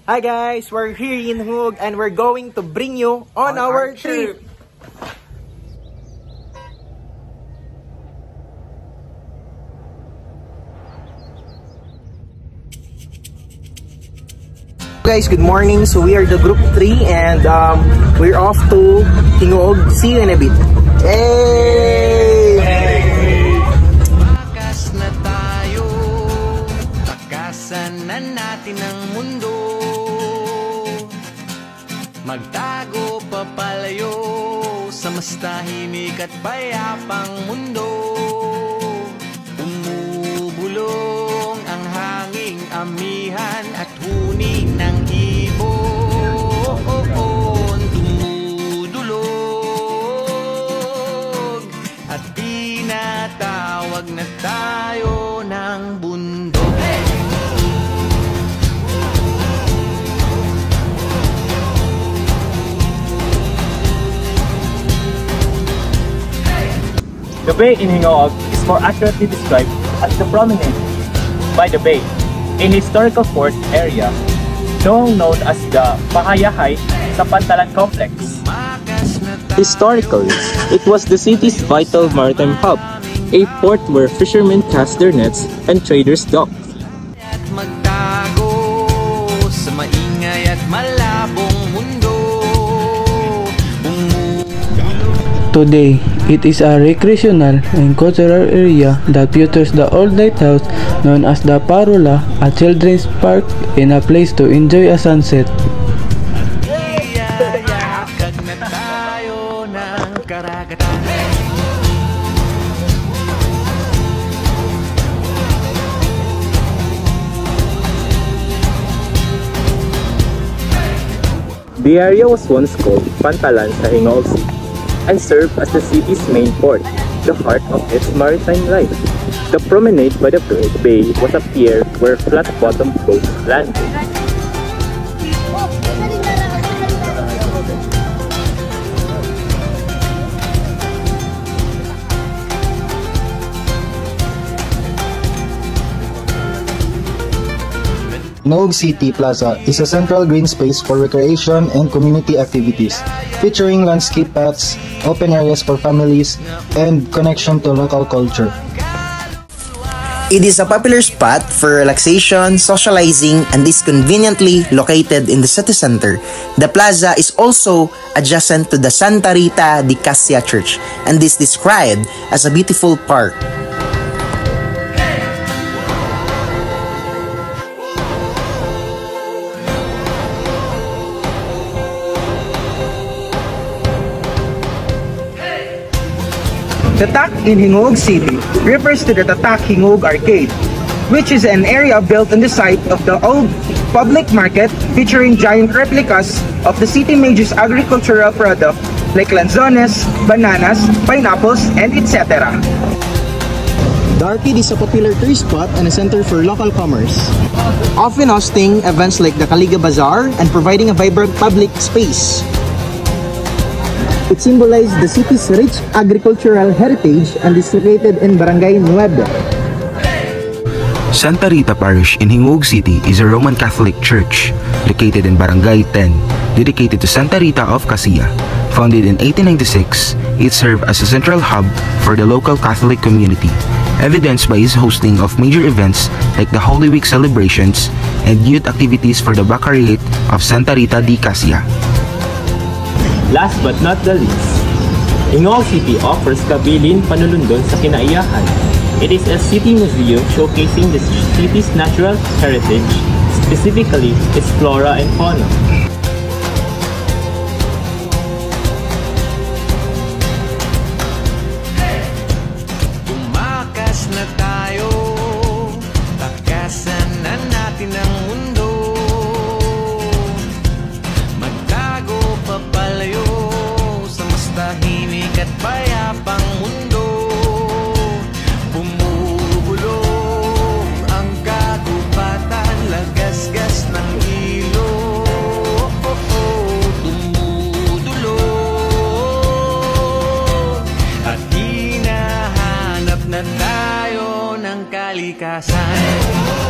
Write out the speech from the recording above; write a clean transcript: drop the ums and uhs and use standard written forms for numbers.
Hi guys, we're here in Hug and we're going to bring you on our trip. Guys, good morning. So we are the group 3 and we're off to Hingog. See you in a bit. Hey! Takas na tayo, takasan na natin ang mundo. Magtago papalayo sa mas tahimik at payapang mundo. Umubulong ang hanging amihan at huni ng ibon. Tumudulog at tinatawag na tayo ng bundok. The bay in Hingog is more accurately described as the promenade by the bay, a historical port area known as the Pahayahay sa Pantalan Complex. Historically, it was the city's vital maritime hub, a port where fishermen cast their nets and traders docked. Magtago sa maingay at malabong mundo. Today, it is a recreational and cultural area that features the old lighthouse known as the Parola, a children's park, and a place to enjoy a sunset. Iyayakag na tayo ng karagatan. The area was once called Pantalan sa Hingog City and served as the city's main port, the heart of its maritime life. The promenade by the bay was a pier where flat-bottom boats landed. Hingog City Plaza is a central green space for recreation and community activities, featuring landscape paths, open areas for families, and connection to local culture. It is a popular spot for relaxation, socializing, and is conveniently located in the city center. The plaza is also adjacent to the Santa Rita di Casia Church and is described as a beautiful park. Tatak in Hingog City refers to the Tatak Hingog Arcade, which is an area built on the site of the old public market featuring giant replicas of the city major's agricultural products like lanzones, bananas, pineapples, and etc. The arcade is a popular tourist spot and a center for local commerce, often hosting events like the Kaliga Bazaar and providing a vibrant public space. It symbolizes the city's rich agricultural heritage and is located in Barangay Nueva. Santa Rita Parish in Hingog City is a Roman Catholic church located in Barangay 10, dedicated to Santa Rita of Casia. Founded in 1896, it served as a central hub for the local Catholic community, evidenced by its hosting of major events like the Holy Week celebrations and youth activities for the Baccalaureate of Santa Rita di Casia. Last but not the least, Hingog City offers kabilin panulundon sa kinaiyahan. It is a city museum showcasing the city's natural heritage, specifically its flora and fauna. Tumakas na tayo, takasan na natin ang mundo. Magtago papalayo sa mas tahimik at payapang mundo. Bumubulong ang kagubatan, lagasgas ng ilog. Tumudulog at hinahanap na tayo ng kalikasan.